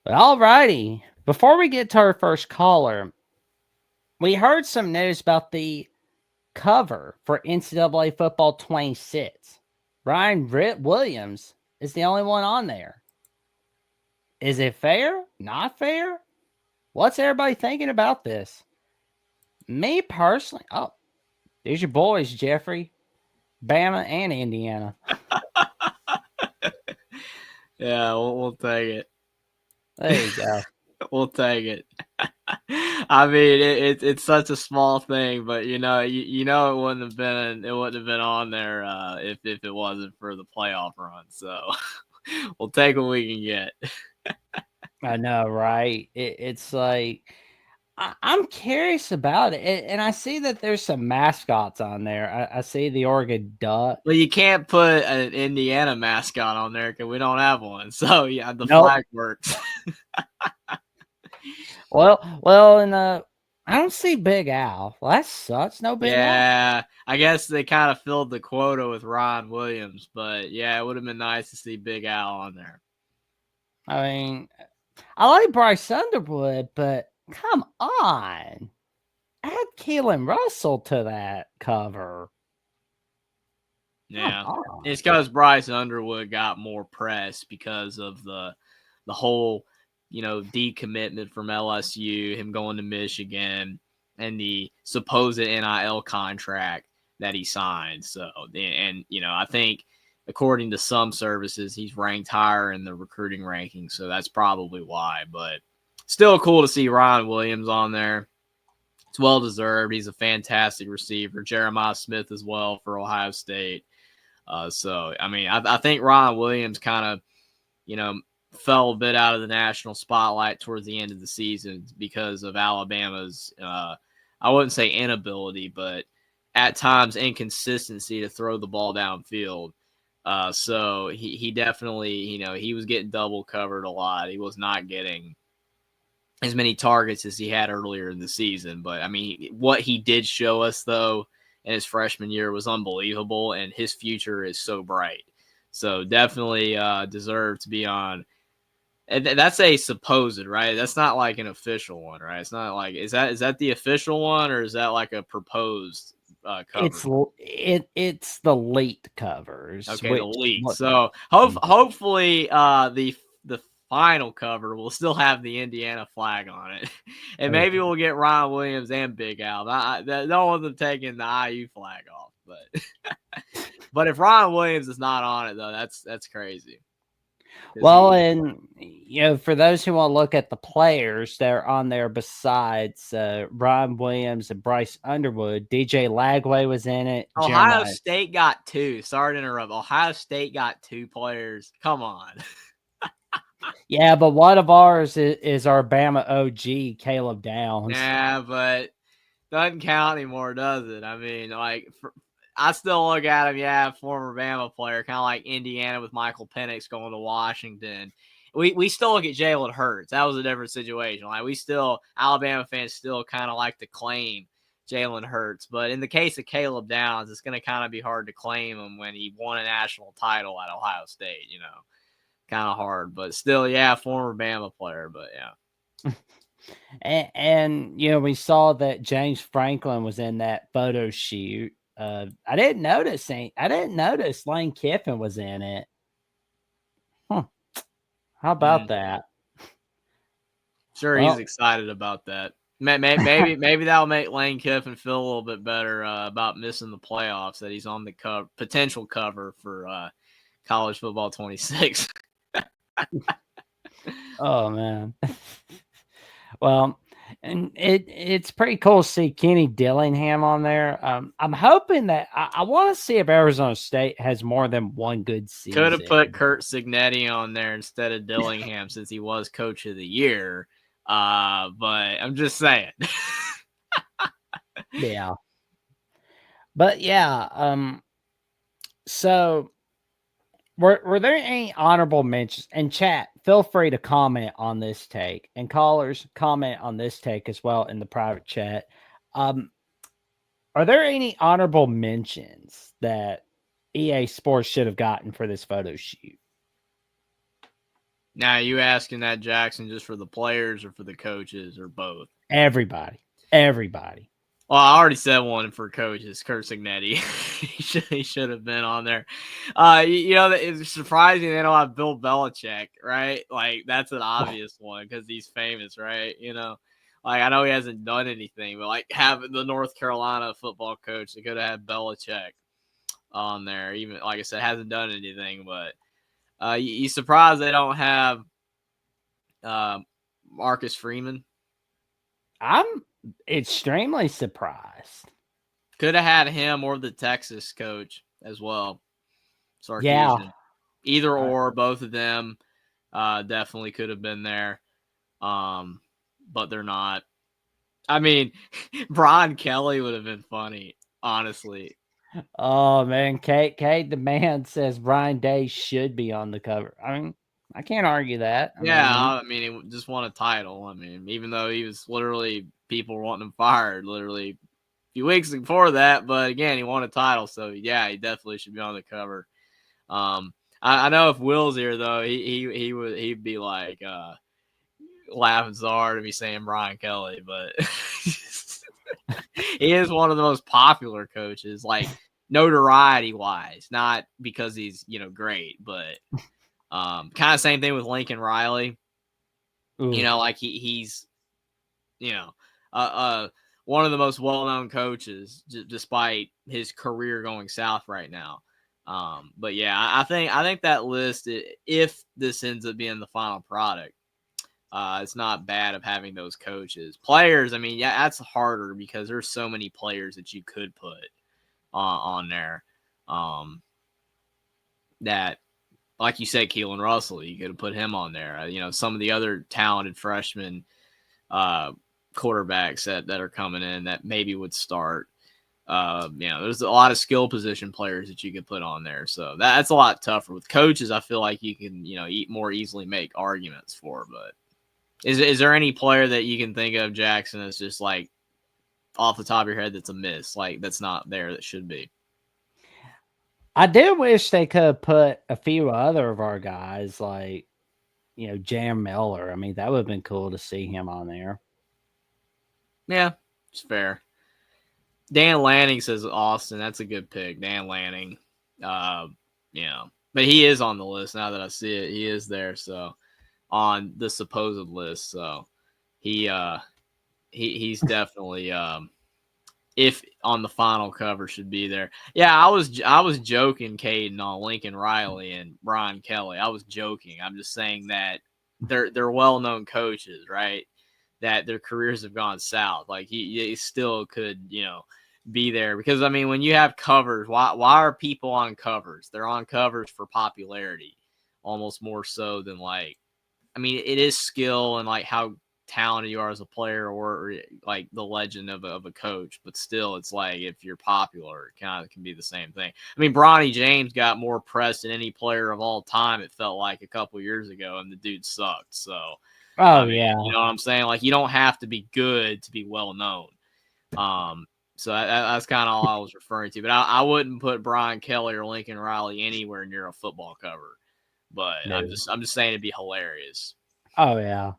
All righty. Before we get to our first caller, we heard some news about the cover for NCAA Football 26. Williams is the only one on there. Is it fair? Not fair? What's everybody thinking about this? Me personally, there's your boys, Jeffrey, Bama, and Indiana. Yeah, we'll take it. There you go. We'll take it. I mean, it's such a small thing, but you know it wouldn't have been on there if it wasn't for the playoff run. So we'll take what we can get. I know, right? It's like I'm curious about it, and I see that there's some mascots on there. I see the Oregon Duck. Well, you can't put an Indiana mascot on there because we don't have one. So yeah, the Nope. flag works. Well, and I don't see Big Al. Well, that sucks. No Big Al. Yeah, I guess they kind of filled the quota with Ron Williams, but yeah, it would have been nice to see Big Al on there. I mean, I like Bryce Underwood, but come on, add Keelan Russell to that cover. Yeah, it's because Bryce Underwood got more press because of the whole, decommitment from LSU, him going to Michigan, and the supposed NIL contract that he signed. So, and I think according to some services, he's ranked higher in the recruiting rankings, so that's probably why. But still cool to see Ryan Williams on there. It's well deserved. He's a fantastic receiver. Jeremiah Smith as well for Ohio State. So, I mean, I think Ryan Williams kind of, fell a bit out of the national spotlight towards the end of the season because of Alabama's, I wouldn't say inability, but at times inconsistency to throw the ball downfield. So he definitely, he was getting double covered a lot. He was not getting as many targets as he had earlier in the season. But, I mean, what he did show us, though, in his freshman year was unbelievable, and his future is so bright. So definitely deserved to be on. And that's a supposed, right? That's not like an official one, right? It's not like is that the official one, or is that like a proposed cover? It's the late covers. Okay, the leak. So hopefully the final cover will still have the Indiana flag on it, and maybe we'll get Ryan Williams and Big Al. I don't want them taking the IU flag off, but if Ryan Williams is not on it though, that's crazy. Well, and for those who want to look at the players that are on there besides Ryan Williams and Bryce Underwood, DJ Lagway was in it. Ohio State got two. Sorry to interrupt. Ohio State got two players. Come on. Yeah, but one of ours is our Bama OG, Caleb Downs. Yeah, but doesn't count anymore, does it? I mean, I still look at him, former Bama player, kind of like Indiana with Michael Penix going to Washington. We still look at Jalen Hurts. That was a different situation. Like Alabama fans still kind of like to claim Jalen Hurts. But in the case of Caleb Downs, it's going to kind of be hard to claim him when he won a national title at Ohio State, Kind of hard. But still, former Bama player, but yeah. And we saw that James Franklin was in that photo shoot. I didn't notice Lane Kiffin was in it. Huh. How about that? Sure, he's excited about that. Maybe that'll make Lane Kiffin feel a little bit better about missing the playoffs, that he's on the potential cover for college football 26. Oh man. Well, and it's pretty cool to see Kenny Dillingham on there. I'm hoping that I want to see if Arizona State has more than one good season. Could have put Kurt Cignetti on there instead of Dillingham since he was coach of the year. But I'm just saying. Yeah. But yeah, so were there any honorable mentions? And chat, feel free to comment on this take, and callers comment on this take as well in the private chat. Are there any honorable mentions that EA Sports should have gotten for this photo shoot? Now, are you asking that, Jackson, just for the players or for the coaches or both? Everybody. Everybody. Well, I already said one for coaches, Kurt Signetti. he should have been on there. It's surprising they don't have Bill Belichick, right? Like, that's an obvious one because he's famous, right? Like, I know he hasn't done anything, but, like, having the North Carolina football coach, they could have had Belichick on there. Even, like I said, hasn't done anything, but you surprised they don't have Marcus Freeman? I'm extremely surprised. Could have had him or the Texas coach as well, Yeah. Sarkisian. Either or, both of them definitely could have been there, but they're not. I mean, Brian Kelly would have been funny, honestly. Oh man, Kate the man says Brian Day should be on the cover. I mean, I can't argue that. I mean, he just won a title. I mean, even though he was literally people wanting him fired literally a few weeks before that, but again, he won a title, so yeah, he definitely should be on the cover. I know if Will's here though, he'd be like laughing so hard to be saying Brian Kelly, but he is one of the most popular coaches, like notoriety wise, not because he's great, but kind of same thing with Lincoln Riley. Ooh. Like he's one of the most well known coaches, despite his career going south right now. But yeah, I think that list, if this ends up being the final product, it's not bad of having those coaches. Players, I mean, yeah, that's harder because there's so many players that you could put on there. That, like you said, Keelan Russell, you could have put him on there. Some of the other talented freshmen quarterbacks that are coming in that maybe would start. There's a lot of skill position players that you could put on there. So that's a lot tougher. With coaches, I feel like you can, more easily make arguments for. But is there any player that you can think of, Jackson, that's just like off the top of your head that's a miss, like that's not there that should be? I do wish they could have put a few other of our guys, like Jam Miller. I mean, that would have been cool to see him on there. Yeah, it's fair. Dan Lanning says Austin. That's a good pick. Dan Lanning. But he is on the list now that I see it. He is there, so on the supposed list. So he's definitely if on the final cover should be there. Yeah, I was joking, Caden, on Lincoln Riley and Brian Kelly. I was joking. I'm just saying that they're well known coaches, right? That their careers have gone south. Like he still could, be there because I mean, when you have covers, why are people on covers? They're on covers for popularity, almost more so than like. I mean, it is skill and like how talented you are as a player or like the legend of a coach, but still, it's like if you're popular, it kind of can be the same thing. I mean, Bronny James got more press than any player of all time. It felt like a couple years ago, and the dude sucked. So. Oh I mean, yeah. you know what I'm saying? Like, you don't have to be good to be well known. So that's kind of all I was referring to. But I wouldn't put Brian Kelly or Lincoln Riley anywhere near a football cover. But No. I'm just saying it'd be hilarious. Oh yeah.